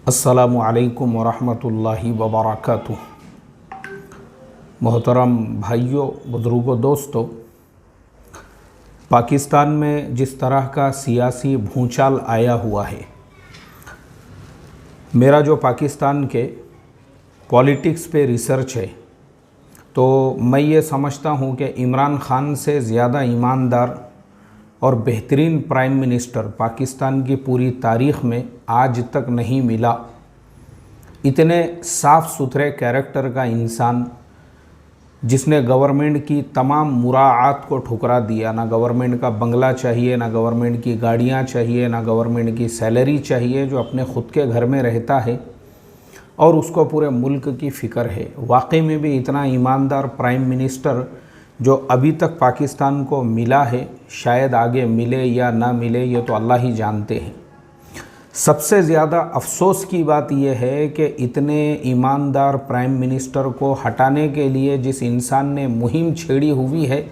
अस्सलामु अलैकुम वरहमतुल्लाहि वबरकातुह। मोहतरम भाइयों, बुज़ुर्गों, दोस्तों, पाकिस्तान में जिस तरह का सियासी भूचाल आया हुआ है, मेरा जो पाकिस्तान के पॉलिटिक्स पे रिसर्च है, तो मैं ये समझता हूँ कि इमरान ख़ान से ज़्यादा ईमानदार और बेहतरीन प्राइम मिनिस्टर पाकिस्तान की पूरी तारीख़ में आज तक नहीं मिला। इतने साफ़ सुथरे कैरेक्टर का इंसान जिसने गवर्नमेंट की तमाम मुराआत को ठुकरा दिया। ना गवर्नमेंट का बंगला चाहिए, ना गवर्नमेंट की गाड़ियाँ चाहिए, ना गवर्नमेंट की सैलरी चाहिए, जो अपने ख़ुद के घर में रहता है और उसको पूरे मुल्क की फ़िक्र है। वाकई में भी इतना ईमानदार प्राइम मिनिस्टर जो अभी तक पाकिस्तान को मिला है, शायद आगे मिले या ना मिले, ये तो अल्लाह ही जानते हैं। सबसे ज़्यादा अफसोस की बात यह है कि इतने ईमानदार प्राइम मिनिस्टर को हटाने के लिए जिस इंसान ने मुहिम छेड़ी हुई है,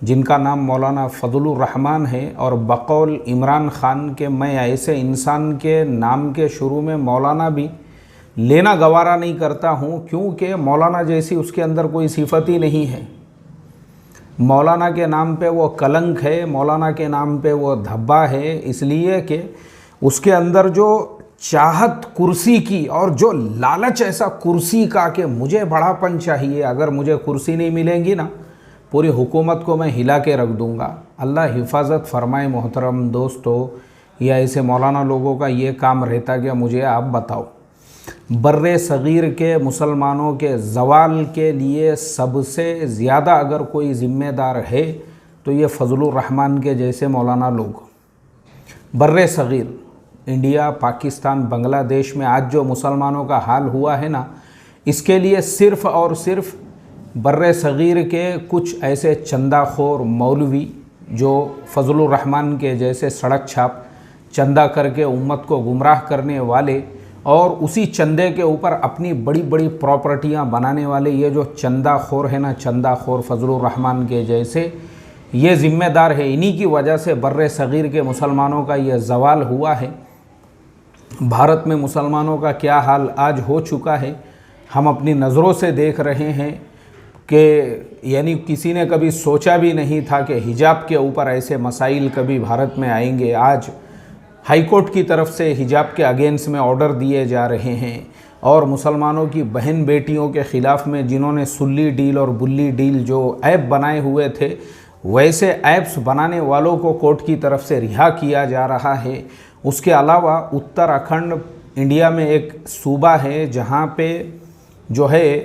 जिनका नाम मौलाना फजलुर रहमान है, और बकौल इमरान ख़ान के मैं ऐसे इंसान के नाम के शुरू में मौलाना भी लेना गवारा नहीं करता हूँ, क्योंकि मौलाना जैसी उसके अंदर कोई सिफत ही नहीं है। मौलाना के नाम पे वो कलंक है, मौलाना के नाम पे वो धब्बा है, इसलिए कि उसके अंदर जो चाहत कुर्सी की और जो लालच ऐसा कुर्सी का कि मुझे बड़ापन चाहिए, अगर मुझे कुर्सी नहीं मिलेंगी ना, पूरी हुकूमत को मैं हिला के रख दूँगा। अल्लाह हिफाजत फरमाए। मोहतरम दोस्तों, या ऐसे मौलाना लोगों का ये काम रहता क्या, मुझे आप बताओ। बर्रे सग़ीर के मुसलमानों के ज़वाल के लिए सबसे ज़्यादा अगर कोई ज़िम्मेदार है तो ये फजलुर रहमान के जैसे मौलाना लोग। बर्रे सग़ीर, इंडिया, पाकिस्तान, बांग्लादेश में आज जो मुसलमानों का हाल हुआ है ना, इसके लिए सिर्फ़ और सिर्फ बर्रे सग़ीर के कुछ ऐसे चंदाखोर मौलवी जो फजलुर रहमान के जैसे सड़क छाप चंदा करके उम्मत को गुमराह करने वाले और उसी चंदे के ऊपर अपनी बड़ी बड़ी प्रॉपर्टियां बनाने वाले, ये जो चंदाखोर है ना, चंदाखोर फजलुर रहमान के जैसे, ये ज़िम्मेदार है। इन्हीं की वजह से बर्रे सग़ीर के मुसलमानों का ये ज़वाल हुआ है। भारत में मुसलमानों का क्या हाल आज हो चुका है, हम अपनी नज़रों से देख रहे हैं कि यानी किसी ने कभी सोचा भी नहीं था कि हिजाब के ऊपर ऐसे मसाइल कभी भारत में आएंगे। आज हाई कोर्ट की तरफ से हिजाब के अगेंस्ट में ऑर्डर दिए जा रहे हैं और मुसलमानों की बहन बेटियों के ख़िलाफ़ में जिन्होंने सुल्ली डील और बुल्ली डील जो ऐप बनाए हुए थे, वैसे ऐप्स बनाने वालों को कोर्ट की तरफ से रिहा किया जा रहा है। उसके अलावा उत्तराखंड इंडिया में एक सूबा है जहाँ पे जो है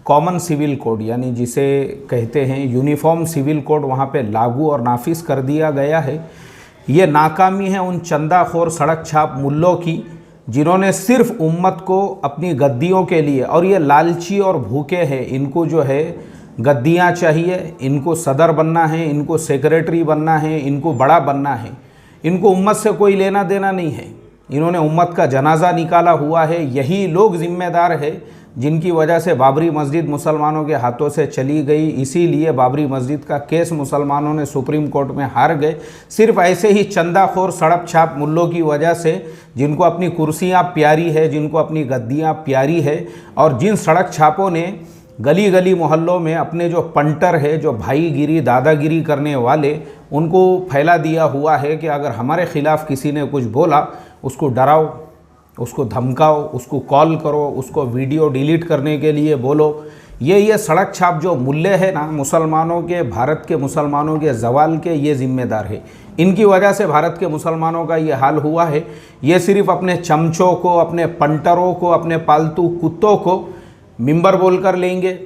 कॉमन सिविल कोड, यानी जिसे कहते हैं यूनिफॉर्म सिविल कोड, वहाँ पे लागू और नाफिज कर दिया गया है। ये नाकामी है उन चंदाखोर सड़क छाप मुल्लों की जिन्होंने सिर्फ उम्मत को अपनी गद्दियों के लिए, और ये लालची और भूखे हैं, इनको जो है गद्दियाँ चाहिए, इनको सदर बनना है, इनको सेक्रेटरी बनना है, इनको बड़ा बनना है, इनको उम्मत से कोई लेना देना नहीं है। इन्होंने उम्मत का जनाजा निकाला हुआ है। यही लोग ज़िम्मेदार है जिनकी वजह से बाबरी मस्जिद मुसलमानों के हाथों से चली गई। इसीलिए बाबरी मस्जिद का केस मुसलमानों ने सुप्रीम कोर्ट में हार गए, सिर्फ ऐसे ही चंदाखोर सड़क छाप मुल्लों की वजह से, जिनको अपनी कुर्सियां प्यारी है, जिनको अपनी गद्दियां प्यारी है, और जिन सड़क छापों ने गली गली मोहल्लों में अपने जो पंटर है, जो भाईगिरी दादागिरी करने वाले, उनको फैला दिया हुआ है कि अगर हमारे ख़िलाफ़ किसी ने कुछ बोला, उसको डराओ, उसको धमकाओ, उसको कॉल करो, उसको वीडियो डिलीट करने के लिए बोलो। ये सड़क छाप जो मुल्ले हैं ना, मुसलमानों के, भारत के मुसलमानों के ज़वाल के ये ज़िम्मेदार है। इनकी वजह से भारत के मुसलमानों का ये हाल हुआ है। ये सिर्फ अपने चमचों को, अपने पंटरों को, अपने पालतू कुत्तों को मिंबर बोल कर लेंगे,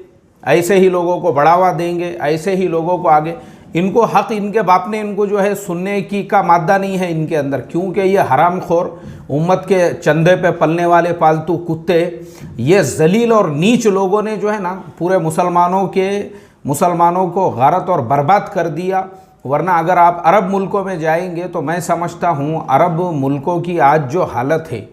ऐसे ही लोगों को बढ़ावा देंगे, ऐसे ही लोगों को आगे, इनको हक़ इनके बाप ने इनको जो है सुनने की का मादा नहीं है इनके अंदर, क्योंकि ये हरामखोर उम्मत के चंदे पे पलने वाले पालतू कुत्ते, ये जलील और नीच लोगों ने जो है ना पूरे मुसलमानों को गारत और बर्बाद कर दिया। वरना अगर आप अरब मुल्कों में जाएंगे तो मैं समझता हूँ अरब मुल्कों की आज जो हालत है,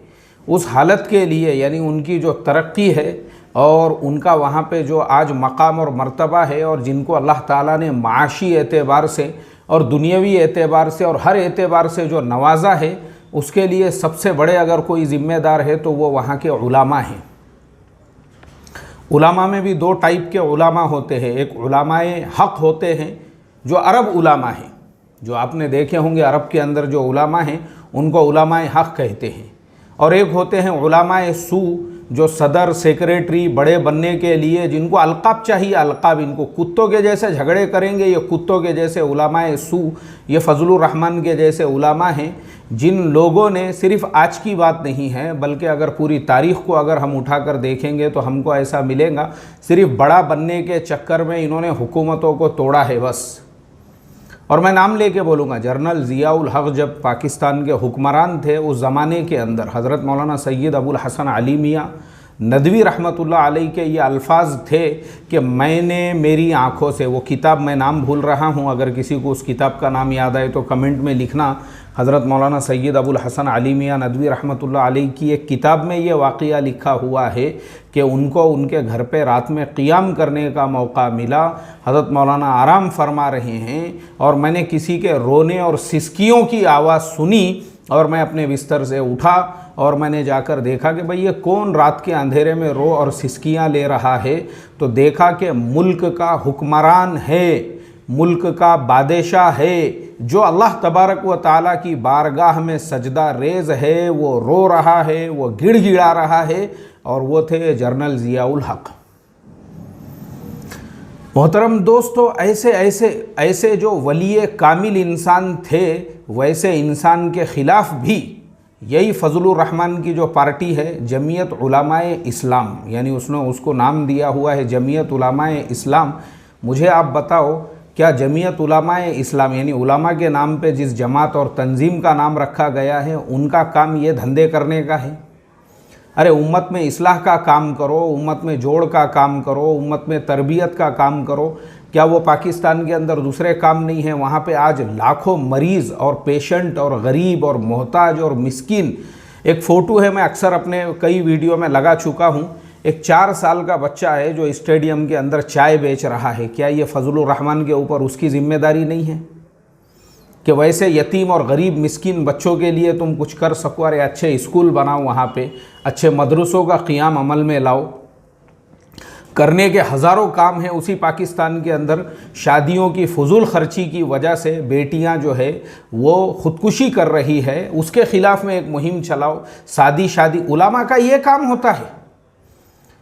उस हालत के लिए, यानी उनकी जो तरक्की है और उनका वहाँ पे जो आज मकाम और मर्तबा है, और जिनको अल्लाह ताला ने माशी एतबार से और दुनियावी एतबार से और हर एतबार से जो नवाजा है, उसके लिए सबसे बड़े अगर कोई ज़िम्मेदार है तो वो वहाँ के उलामा हैं। उलामा में भी दो टाइप के उलामा होते हैं, एक उलामाए हक़ होते हैं जो अरब उलामा हैं, जो आपने देखे होंगे अरब के अंदर जो उलामा हैं उनको उलामाए हक़ कहते हैं, और एक होते हैं उलामाए सू जो सदर सेक्रेटरी बड़े बनने के लिए जिनको अलक़ाब चाहिए, अलक़ाब, इनको कुत्तों के जैसे झगड़े करेंगे, ये कुत्तों के जैसे उलामाए सू, ये फजलुर रहमान के जैसे उलामा हैं जिन लोगों ने, सिर्फ़ आज की बात नहीं है बल्कि अगर पूरी तारीख़ को अगर हम उठाकर देखेंगे तो हमको ऐसा मिलेगा, सिर्फ़ बड़ा बनने के चक्कर में इन्होंने हुकूमतों को तोड़ा है बस। और मैं नाम लेके बोलूँगा, जनरल ज़ियाउल हक़ जब पाकिस्तान के हुक्मरान थे उस ज़माने के अंदर हज़रत मौलाना सैयद अबुल हसन अली मियाँ नदवी रहमतुल्लाह अलैह के ये अल्फाज थे कि मैंने मेरी आँखों से, वो किताब मैं नाम भूल रहा हूँ, अगर किसी को उस किताब का नाम याद आए तो कमेंट में लिखना। हज़रत मौलाना सैयद अबुल हसन अली मियाँ नदवी रहमतुल्लाह अलैह की एक किताब में ये वाक़या लिखा हुआ है कि उनको उनके घर पे रात में क़ियाम करने का मौका मिला, हज़रत मौलाना आराम फरमा रहे हैं और मैंने किसी के रोने और सिसकियों की आवाज़ सुनी और मैं अपने बिस्तर से उठा और मैंने जाकर देखा कि भाई ये कौन रात के अंधेरे में रो और सिसकियाँ ले रहा है। तो देखा कि मुल्क का हुक्मरान है, मुल्क का बादशाह है, जो अल्लाह तबारक व ताला की बारगाह में सजदा रेज़ है, वो रो रहा है, वो गिड़गिड़ा रहा है, और वो थे जनरल ज़ियाउल हक़। मोहतरम दोस्तों, ऐसे जो वली कामिल इंसान थे, वैसे इंसान के ख़िलाफ़ भी यही फजलुर रहमान की जो पार्टी है जमीयत उलमाए इस्लाम, यानी उसने उसको नाम दिया हुआ है जमीयत उलमाए इस्लाम। मुझे आप बताओ, क्या जमीयत उलमाए इस्लाम यानी उलमा के नाम पे जिस जमात और तंजीम का नाम रखा गया है उनका काम ये धंधे करने का है? अरे उम्मत में इस्लाह का काम करो, उम्मत में जोड़ का काम करो, उम्मत में तरबियत का काम करो। क्या वो पाकिस्तान के अंदर दूसरे काम नहीं है? वहाँ पे आज लाखों मरीज़ और पेशेंट और गरीब और मोहताज और मिस्किन। एक फ़ोटो है, मैं अक्सर अपने कई वीडियो में लगा चुका हूँ, एक 4 साल का बच्चा है जो स्टेडियम के अंदर चाय बेच रहा है। क्या ये फजलुर रहमान के ऊपर उसकी ज़िम्मेदारी नहीं है कि वैसे यतीम और गरीब मिस्किन बच्चों के लिए तुम कुछ कर सको? अरे अच्छे स्कूल बनाओ, वहाँ पे अच्छे मदरसों का क़ियाम अमल में लाओ। करने के हज़ारों काम हैं उसी पाकिस्तान के अंदर। शादियों की फजूल खर्ची की वजह से बेटियां जो है वो ख़ुदकुशी कर रही है, उसके ख़िलाफ़ में एक मुहिम चलाओ। शादी उलामा का ये काम होता है।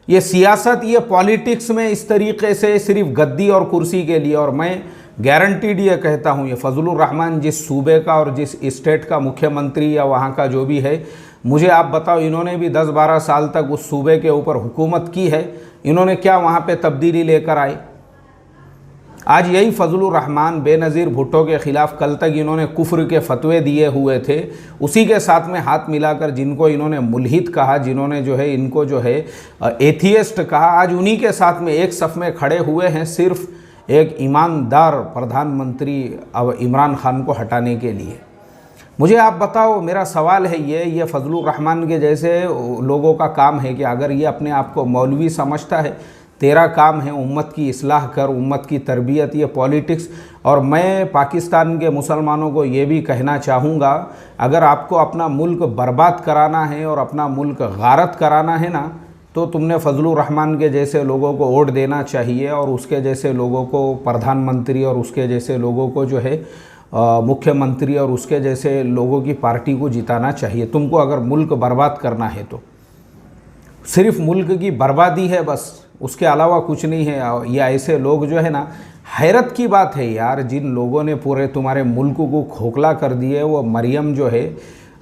ये सियासत, ये पॉलिटिक्स में इस तरीक़े से सिर्फ़ गद्दी और कुर्सी के लिए। और मैं गारंटीड ये कहता हूँ, ये फजलुर रहमान जिस सूबे का और जिस स्टेट का मुख्यमंत्री या वहाँ का जो भी है, मुझे आप बताओ, इन्होंने भी 10-12 साल तक उस सूबे के ऊपर हुकूमत की है, इन्होंने क्या वहाँ पे तब्दीली लेकर आए? आज यही फजलुर रहमान बेनज़ीर भुट्टो के ख़िलाफ़ कल तक इन्होंने कुफ्र के फतवे दिए हुए थे, उसी के साथ में हाथ मिलाकर जिनको इन्होंने मुल्हिद कहा, जिन्होंने जो है इनको जो है एथियस्ट कहा, आज उन्हीं के साथ में एक सफ़ में खड़े हुए हैं सिर्फ़ एक ईमानदार प्रधानमंत्री अब इमरान खान को हटाने के लिए। मुझे आप बताओ, मेरा सवाल है ये फजलुर रहमान के जैसे लोगों का काम है कि अगर ये अपने आप को मौलवी समझता है, तेरा काम है उम्मत की इस्लाह कर, उम्मत की तरबियत, ये पॉलिटिक्स। और मैं पाकिस्तान के मुसलमानों को ये भी कहना चाहूँगा, अगर आपको अपना मुल्क बर्बाद कराना है और अपना मुल्क गारत कराना है ना, तो तुमने फजलुर रहमान के जैसे लोगों को वोट देना चाहिए और उसके जैसे लोगों को प्रधानमंत्री और उसके जैसे लोगों को जो है मुख्यमंत्री और उसके जैसे लोगों की पार्टी को जिताना चाहिए। तुमको अगर मुल्क बर्बाद करना है तो सिर्फ़ मुल्क की बर्बादी है बस, उसके अलावा कुछ नहीं है। ये ऐसे लोग जो है ना, हैरत की बात है यार, जिन लोगों ने पूरे तुम्हारे मुल्क को खोखला कर दिए। वो मरियम जो है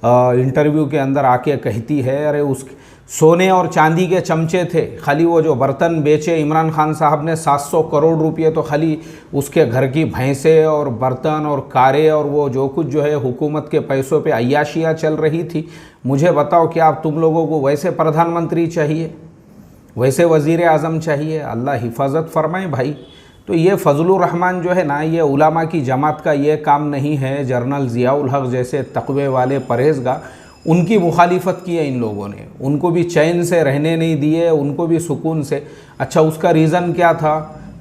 इंटरव्यू के अंदर आके कहती है, अरे उस सोने और चांदी के चमचे थे, खाली वो जो बर्तन बेचे इमरान खान साहब ने 700 करोड़ रुपये, तो खाली उसके घर की भैंसें और बर्तन और कारें और वो जो कुछ जो है हुकूमत के पैसों पे अय्याशियाँ चल रही थी। मुझे बताओ, क्या आप तुम लोगों को वैसे प्रधानमंत्री चाहिए, वैसे वज़ीर आज़म चाहिए? अल्लाह हिफाजत फरमाए भाई। तो ये फजलुर रहमान जो है ना, ये उलामा की जमात का ये काम नहीं है। जनरल ज़ियाउल हक़ जैसे तक़वे वाले परहेज़गार, उनकी मुखालिफत की है इन लोगों ने, उनको भी चैन से रहने नहीं दिए, उनको भी सुकून से। अच्छा, उसका रीज़न क्या था?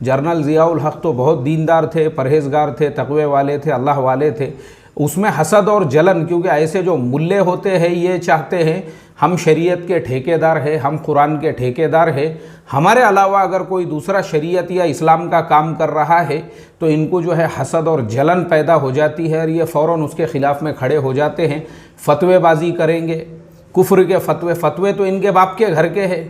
जनरल ज़ियाउल हक़ तो बहुत दीनदार थे, परहेज़गार थे, तक़वे वाले थे, अल्लाह वाले थे। उसमें हसद और जलन, क्योंकि ऐसे जो मुल्ले होते हैं ये चाहते हैं हम शरीयत के ठेकेदार हैं, हम कुरान के ठेकेदार हैं, हमारे अलावा अगर कोई दूसरा शरीयत या इस्लाम का काम कर रहा है तो इनको जो है हसद और जलन पैदा हो जाती है और ये फ़ौरन उसके ख़िलाफ़ में खड़े हो जाते हैं, फतवेबाजी करेंगे, कुफ्र के फतवे तो इनके बाप के घर के हैं।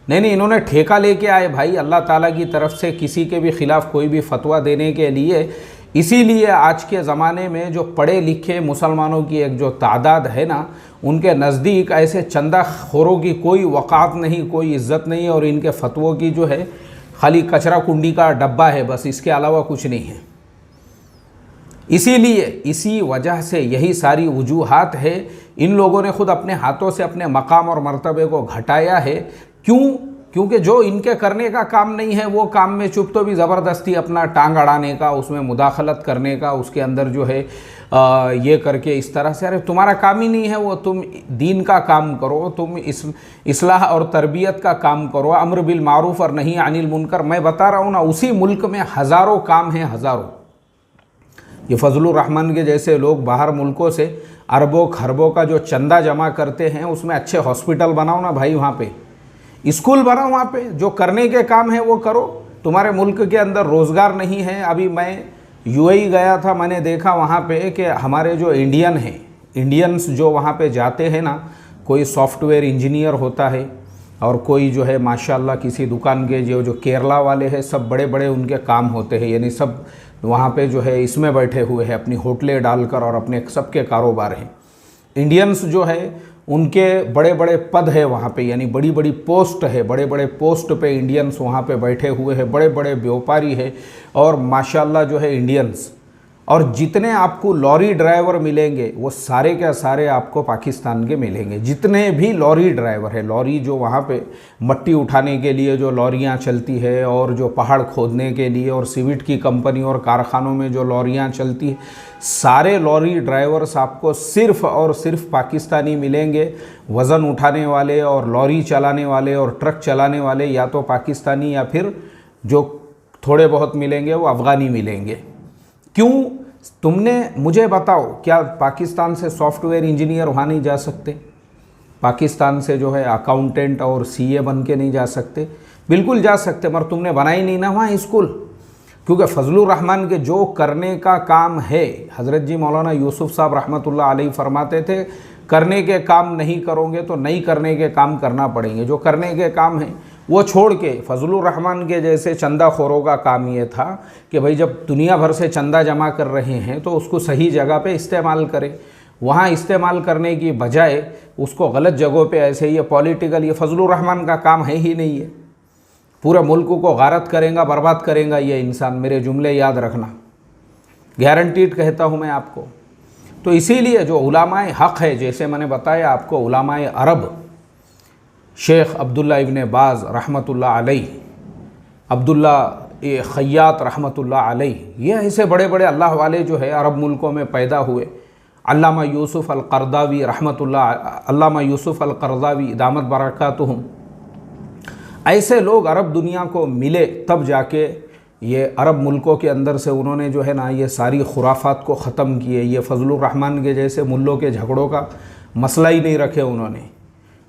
नहीं, इन्होंने ठेका लेके आए भाई अल्लाह ताला की तरफ से किसी के भी ख़िलाफ़ कोई भी फतवा देने के लिए। इसीलिए आज के ज़माने में जो पढ़े लिखे मुसलमानों की एक जो तादाद है ना, उनके नज़दीक ऐसे चंदा खोरों की कोई वक़ात नहीं, कोई इज़्ज़त नहीं, और इनके फतवों की जो है खाली कचरा कुंडी का डब्बा है, बस इसके अलावा कुछ नहीं है। इसीलिए इसी वजह से यही सारी वजूहात है। इन लोगों ने खुद अपने हाथों से अपने मकाम और मर्तबे को घटाया है। क्यों? क्योंकि जो इनके करने का काम नहीं है वो काम में चुप तो भी ज़बरदस्ती अपना टांग अड़ाने का, उसमें मुदाखलत करने का, उसके अंदर जो है ये करके इस तरह से, अरे तुम्हारा काम ही नहीं है वो, तुम दीन का काम करो, तुम इस्लाह और तरबियत का काम करो, अम्र बिल मारूफ और नहीं अनिल मुनकर। मैं बता रहा हूँ ना, उसी मुल्क में हज़ारों काम हैं, हज़ारों। ये फजलुर रहमान के जैसे लोग बाहर मुल्कों से अरबों खरबों का जो चंदा जमा करते हैं, उसमें अच्छे हॉस्पिटल बनाओ ना भाई, वहाँ पे स्कूल बनाओ, वहाँ पे जो करने के काम है वो करो। तुम्हारे मुल्क के अंदर रोज़गार नहीं है। अभी मैं यूएई गया था, मैंने देखा वहाँ पे कि हमारे जो इंडियन हैं, इंडियंस जो वहाँ पे जाते हैं ना, कोई सॉफ्टवेयर इंजीनियर होता है और कोई जो है माशाल्लाह किसी दुकान के जो केरला वाले हैं, सब बड़े बड़े उनके काम होते हैं, यानी सब वहाँ पे जो है इसमें बैठे हुए हैं, अपनी होटलें डालकर, और अपने सबके कारोबार हैं। इंडियंस जो है उनके बड़े बड़े पद है वहाँ पे, यानी बड़ी बड़ी पोस्ट है, बड़े बड़े पोस्ट पे इंडियंस वहाँ पे बैठे हुए हैं, बड़े बड़े व्यापारी है, और माशाल्लाह जो है इंडियंस। और जितने आपको लॉरी ड्राइवर मिलेंगे वो सारे के सारे आपको पाकिस्तान के मिलेंगे। जितने भी लॉरी ड्राइवर है, लॉरी जो वहाँ पे मट्टी उठाने के लिए जो लॉरियाँ चलती है, और जो पहाड़ खोदने के लिए, और सीमेंट की कंपनी और कारखानों में जो लॉरियाँ चलती है, सारे लॉरी ड्राइवर्स आपको सिर्फ़ और सिर्फ पाकिस्तानी मिलेंगे। वज़न उठाने वाले और लॉरी चलाने वाले और ट्रक चलाने वाले या तो पाकिस्तानी, या फिर जो थोड़े बहुत मिलेंगे वो अफ़गानी मिलेंगे। क्यों? तुमने मुझे बताओ, क्या पाकिस्तान से सॉफ्टवेयर इंजीनियर वहाँ नहीं जा सकते? पाकिस्तान से जो है अकाउंटेंट और सीए बन के नहीं जा सकते? बिल्कुल जा सकते, मगर तुमने बनाई नहीं ना वहाँ स्कूल। क्योंकि फजलुर रहमान के जो करने का काम है, हज़रत जी मौलाना यूसुफ साहब रहमतुल्लाह अलैह फरमाते थे, करने के काम नहीं करोगे तो नहीं करने के काम करना पड़ेंगे। जो करने के काम हैं वो छोड़ के, फजलुर रहमान के जैसे चंदा खोरों का काम ये था कि भाई जब दुनिया भर से चंदा जमा कर रहे हैं तो उसको सही जगह पे इस्तेमाल करें। वहाँ इस्तेमाल करने की बजाय उसको गलत जगहों पे ऐसे ये पॉलिटिकल, ये फजलुर रहमान का काम है ही नहीं है। पूरे मुल्क को गारत करेगा, बर्बाद करेगा ये इंसान, मेरे जुमले याद रखना, गारंटीड कहता हूँ मैं आपको। तो इसीलिए जो उलमाए हक़ है, जैसे मैंने बताया आपको, उलमाए अरब, शेख अब्दुल्ला इब्न बाज़ रहमतुल्लाह अलैह, अब्दुल्ला खय्यात रहमतुल्लाह अलैह, ये ऐसे बड़े बड़े अल्लाह वाले जो है अरब मुल्कों में पैदा हुए। अल्लामा यूसुफ़ अल-क़रज़ावी रहमतुल्लाह, अल्लामा यूसुफ़ अल-क़रज़ावी दामत बरकातुहुम, ऐसे लोग अरब दुनिया को मिले, तब जाके ये अरब मुल्कों के अंदर से उन्होंने जो है ना ये सारी खुराफात को ख़त्म किए। ये फजलुर रहमान के जैसे मुल्लों के झगड़ों का मसला ही नहीं रखे उन्होंने।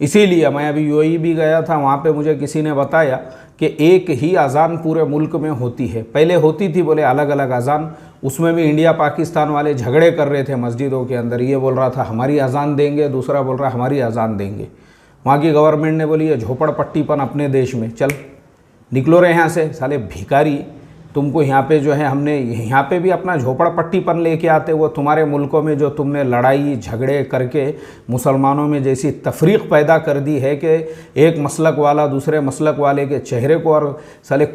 इसीलिए मैं अभी यूएई भी गया था, वहाँ पे मुझे किसी ने बताया कि एक ही अज़ान पूरे मुल्क में होती है। पहले होती थी बोले अलग अलग अज़ान, उसमें भी इंडिया पाकिस्तान वाले झगड़े कर रहे थे मस्जिदों के अंदर। ये बोल रहा था हमारी अज़ान देंगे, दूसरा बोल रहा हमारी अज़ान देंगे। वहाँ की गवर्नमेंट ने बोली ये झोपड़पट्टीपन अपने देश में, चल निकलो रहे यहाँ से, साले भिखारी, तुमको यहाँ पे जो है हमने यहाँ पे भी अपना झोपड़पट्टीपन लेके आते। वो तुम्हारे मुल्कों में जो तुमने लड़ाई झगड़े करके मुसलमानों में जैसी तफरीक पैदा कर दी है कि एक मसलक वाला दूसरे मसलक वाले के चेहरे को, और साले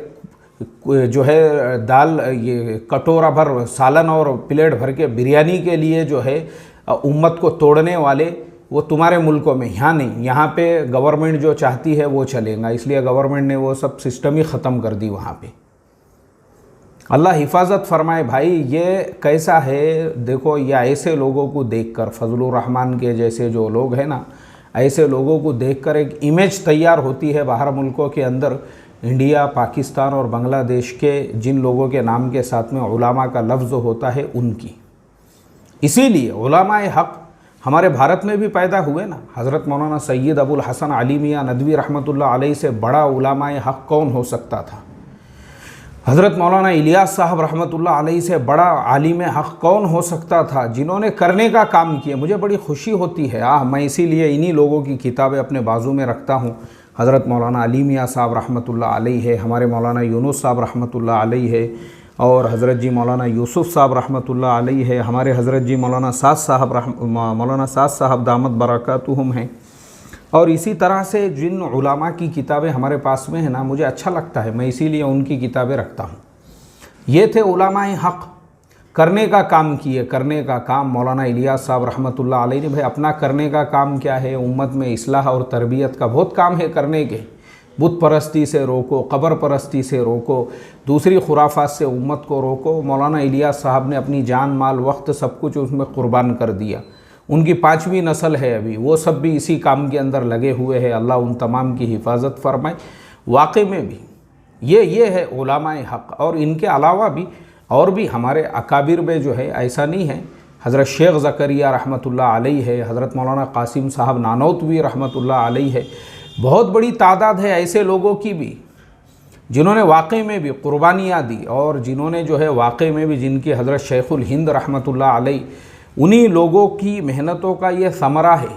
जो है दाल ये कटोरा भर सालन और प्लेट भर के बिरयानी के लिए जो है उम्मत को तोड़ने वाले, वो तुम्हारे मुल्कों में, यहाँ नहीं। यहाँ पे गवर्नमेंट जो चाहती है वो चलेगा, इसलिए गवर्नमेंट ने वो सब सिस्टम ही ख़त्म कर दी वहाँ पे। अल्लाह हिफाजत फरमाए भाई। ये कैसा है देखो, या ऐसे लोगों को देखकर, फजलुर रहमान के जैसे जो लोग हैं ना, ऐसे लोगों को देखकर एक इमेज तैयार होती है बाहर मुल्कों के अंदर। इंडिया, पाकिस्तान और बांग्लादेश के जिन लोगों के नाम के साथ में उलामा का लफ्ज़ होता है उनकी, इसीलिए उलमाए हक़ हमारे भारत में भी पैदा हुए ना। हज़रत मौलाना सैयद अबुल हसन अली मियाँ नदवी रहमतुल्लाह अलैहि से बड़ा उलमाए हक़ कौन हो सकता था। हज़रत मौलाना इलियास साहब रहमतुल्लाह अलैहि से बड़ा आलिम हक़ कौन हो सकता था, जिन्होंने करने का काम किया। मुझे बड़ी खुशी होती है, मैं इसीलिए इन्हीं लोगों की किताबें अपने बाजू में रखता हूँ। हज़रत मौलाना अली मियाँ साहब रहमतुल्लाह अलैहि है, हमारे मौलाना यूनुस साहब रहमतुल्लाह अलैहि है, और हज़रत जी मौलाना यूसुफ़ साहब रहमतुल्लाह अलैहि है, हमारे हज़रत जी मौलाना साद साहब दामत बरकातुहुम हैं। और इसी तरह से जिन उलमा की किताबें हमारे पास में है ना, मुझे अच्छा लगता है, मैं इसीलिए उनकी किताबें रखता हूँ। ये थे उलमाए हक़, करने का काम किए, करने का काम। मौलाना इलियास साहब रहमतुल्लाह अलैहि ने भाई अपना करने का काम क्या है, उम्मत में इस्लाह और तरबियत का बहुत काम है करने के। बुत परस्ती से रोको, कब्र परस्ती से रोको, दूसरी खुराफात से उम्मत को रोको। मौलाना इलियास साहब ने अपनी जान माल वक्त सब कुछ उसमें कुर्बान कर दिया। उनकी 5वीं नस्ल है अभी, वो सब भी इसी काम के अंदर लगे हुए हैं। अल्लाह उन तमाम की हिफाजत फरमाए। वाकई में भी ये है उलमाए हक़। और इनके अलावा भी और भी हमारे अकाबिर में जो है, ऐसा नहीं है। हज़रत शेख ज़करिया रहमतुल्लाह अलैहि है, हज़रत मौलाना कासिम साहब नानौतवी रहमतुल्लाह अलैहि है। बहुत बड़ी तादाद है ऐसे लोगों की भी जिन्होंने वाकई में भी कुर्बानियाँ दी, और जिन्होंने जो है वाकई में भी, जिनकी हज़रत शेखुल हिंद रहमतुल्लाह अलैहि, उन्हीं लोगों की मेहनतों का ये समरा है।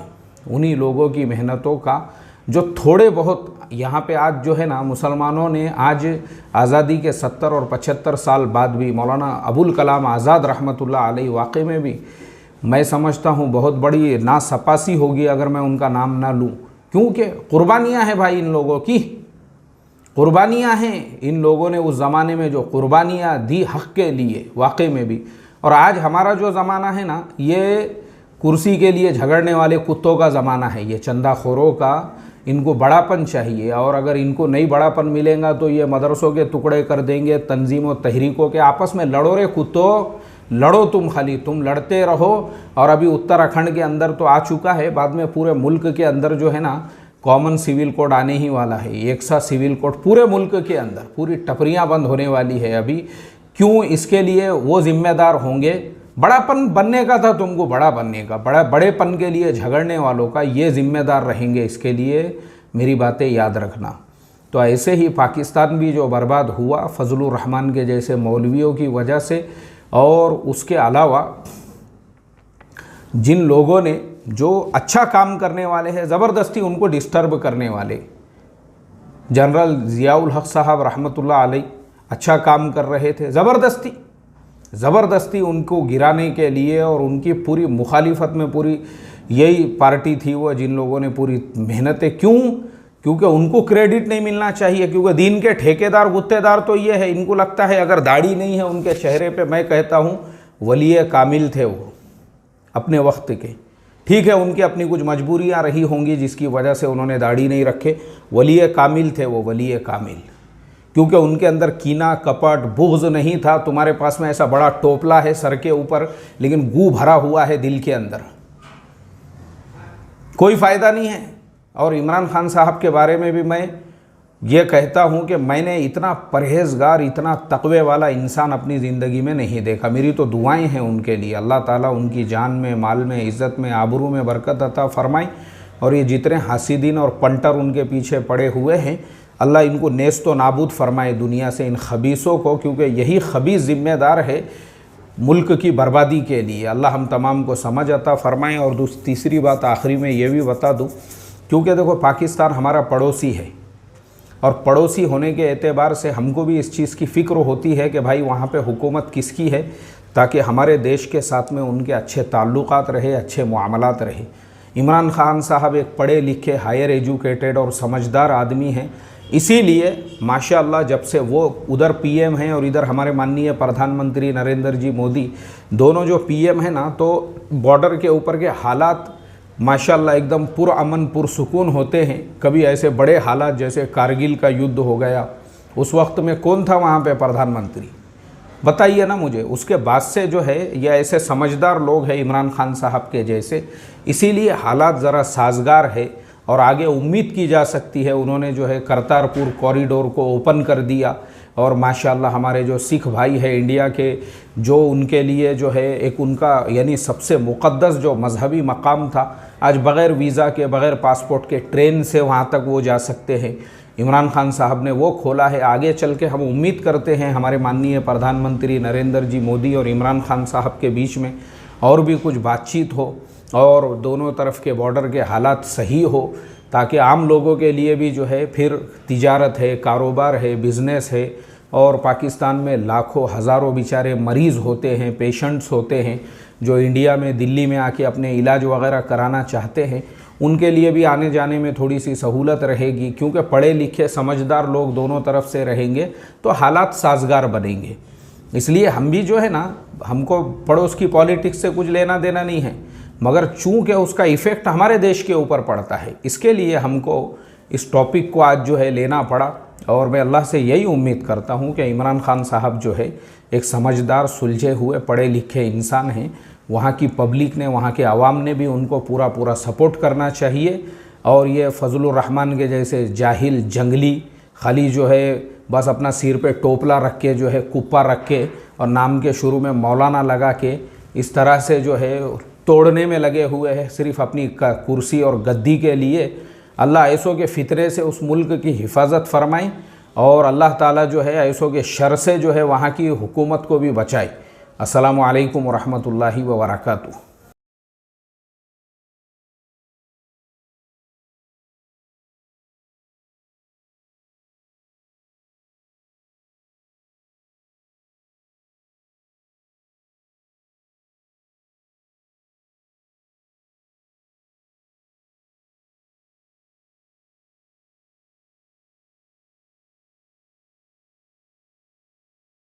उन्हीं लोगों की मेहनतों का जो थोड़े बहुत यहाँ पे आज जो है ना, मुसलमानों ने आज आज़ादी के 70 और 75 साल बाद भी मौलाना अबुल कलाम आज़ाद रहमतुल्लाह अलैहि, वाकई में भी मैं समझता हूँ बहुत बड़ी नासपासी होगी अगर मैं उनका नाम ना लूँ, क्योंकि कुर्बानियाँ हैं भाई, इन लोगों की कुर्बानियाँ हैं। इन लोगों ने उस ज़माने में जो कुर्बानियाँ दी हक़ के लिए, वाकई में भी। और आज हमारा जो ज़माना है ना, ये कुर्सी के लिए झगड़ने वाले कुत्तों का ज़माना है, ये चंदाखोरों का। इनको बड़ापन चाहिए, और अगर इनको नहीं बड़ापन मिलेगा तो ये मदरसों के टुकड़े कर देंगे, तंजीमों तहरीकों के। आपस में लड़ो रे कुत्तों, लड़ो तुम, खाली तुम लड़ते रहो। और अभी उत्तराखंड के अंदर तो आ चुका है, बाद में पूरे मुल्क के अंदर जो है ना, कॉमन सिविल कोड आने ही वाला है, एक सा सिविल कोड पूरे मुल्क के अंदर। पूरी टपरियाँ बंद होने वाली है अभी। क्यों? इसके लिए वो जिम्मेदार होंगे। बड़ापन बनने का था तुमको, बड़ा बनने का, बड़ेपन के लिए झगड़ने वालों का ये जिम्मेदार रहेंगे। इसके लिए मेरी बातें याद रखना। तो ऐसे ही पाकिस्तान भी जो बर्बाद हुआ फजलुर रहमान के जैसे मौलवियों की वजह से, और उसके अलावा जिन लोगों ने जो अच्छा काम करने वाले हैं, ज़बरदस्ती उनको डिस्टर्ब करने वाले। जनरल ज़ियाउल हक़ साहब रहमतुल्लाह अलैहि अच्छा काम कर रहे थे, ज़बरदस्ती उनको गिराने के लिए, और उनकी पूरी मुखालिफत में पूरी यही पार्टी थी वो, जिन लोगों ने पूरी मेहनतें। क्योंकि उनको क्रेडिट नहीं मिलना चाहिए, क्योंकि दीन के ठेकेदार गुत्तेदार तो ये है। इनको लगता है अगर दाढ़ी नहीं है उनके चेहरे पे, मैं कहता हूँ वली कामिल थे वो अपने वक्त के। ठीक है, उनकी अपनी कुछ मजबूरियाँ रही होंगी जिसकी वजह से उन्होंने दाढ़ी नहीं रखे। वली कामिल थे वो, वली कामिल, क्योंकि उनके अंदर कीना कपट बुग़्ज़ नहीं था। तुम्हारे पास में ऐसा बड़ा टोपला है सर के ऊपर, लेकिन गू भरा हुआ है दिल के अंदर, कोई फ़ायदा नहीं है। और इमरान खान साहब के बारे में भी मैं ये कहता हूँ कि मैंने इतना परहेज़गार, इतना तक़वे वाला इंसान अपनी ज़िंदगी में नहीं देखा। मेरी तो दुआएं हैं उनके लिए, अल्लाह ताला उनकी जान में, माल में, इज़्ज़त में, आबरू में बरकत अता फ़रमाए। और ये जितने हासिदीन और पंटर उनके पीछे पड़े हुए हैं, अल्लाह इनको नेस्त व नाबूद फरमाए दुनिया से, इन खबीसों को, क्योंकि यही खबीस ज़िम्मेदार है मुल्क की बर्बादी के लिए। अल्लाह हम तमाम को समझ अता फ़रमाए। और तीसरी बात आखिरी में ये भी बता दूँ, क्योंकि देखो पाकिस्तान हमारा पड़ोसी है, और पड़ोसी होने के एतबार से हमको भी इस चीज़ की फ़िक्र होती है कि भाई वहाँ पे हुकूमत किसकी है, ताकि हमारे देश के साथ में उनके अच्छे ताल्लुकात रहे, अच्छे मुआमलात रहे। इमरान खान साहब एक पढ़े लिखे, हायर एजुकेटेड और समझदार आदमी हैं। इसीलिए माशाअल्लाह जब से वो उधर पीएम हैं और इधर हमारे माननीय प्रधानमंत्री नरेंद्र जी मोदी, दोनों जो पीएम हैं ना, तो बॉर्डर के ऊपर के हालात माशाअल्लाह एकदम पुरअमन पुरसुकून होते हैं। कभी ऐसे बड़े हालात जैसे कारगिल का युद्ध हो गया, उस वक्त में कौन था वहाँ पे प्रधानमंत्री, बताइए ना मुझे। उसके बाद से जो है ये ऐसे समझदार लोग हैं इमरान खान साहब के जैसे, इसीलिए हालात ज़रा साजगार है और आगे उम्मीद की जा सकती है। उन्होंने जो है करतारपुर कॉरिडोर को ओपन कर दिया, और माशाल्लाह हमारे जो सिख भाई है इंडिया के, जो उनके लिए जो है एक उनका यानी सबसे मुक़द्दस जो मजहबी मकाम था, आज बग़ैर वीज़ा के बग़ैर पासपोर्ट के ट्रेन से वहाँ तक वो जा सकते हैं। इमरान खान साहब ने वो खोला है। आगे चल के हम उम्मीद करते हैं हमारे माननीय प्रधानमंत्री नरेंद्र जी मोदी और इमरान खान साहब के बीच में और भी कुछ बातचीत हो और दोनों तरफ के बॉर्डर के हालात सही हो, ताकि आम लोगों के लिए भी जो है फिर तिजारत है, कारोबार है, बिज़नेस है। और पाकिस्तान में लाखों हज़ारों बेचारे मरीज़ होते हैं, पेशेंट्स होते हैं, जो इंडिया में दिल्ली में आके अपने इलाज वगैरह कराना चाहते हैं, उनके लिए भी आने जाने में थोड़ी सी सहूलत रहेगी, क्योंकि पढ़े लिखे समझदार लोग दोनों तरफ से रहेंगे तो हालात साजगार बनेंगे। इसलिए हम भी जो है ना, हमको पड़ोस की पॉलिटिक्स से कुछ लेना देना नहीं है, मगर चूँकि उसका इफ़ेक्ट हमारे देश के ऊपर पड़ता है, इसके लिए हमको इस टॉपिक को आज जो है लेना पड़ा। और मैं अल्लाह से यही उम्मीद करता हूँ कि इमरान खान साहब जो है एक समझदार, सुलझे हुए, पढ़े लिखे इंसान हैं। वहाँ की पब्लिक ने, वहाँ के आवाम ने भी उनको पूरा पूरा सपोर्ट करना चाहिए। और ये फजलुर रहमान के जैसे जाहिल, जंगली, खाली जो है बस अपना सिर पे टोपला रख के, जो है कुप्पा रख के और नाम के शुरू में मौलाना लगा के इस तरह से जो है तोड़ने में लगे हुए हैं सिर्फ़ अपनी कुर्सी और गद्दी के लिए। अल्लाह ऐसों के फितरे से उस मुल्क की हिफाजत फरमाए और अल्लाह ताला जो है ऐसों के शर से जो है वहाँ की हुकूमत को भी बचाए। अस्सलामु अलैकुम व रहमतुल्लाहि व बरकातुहू।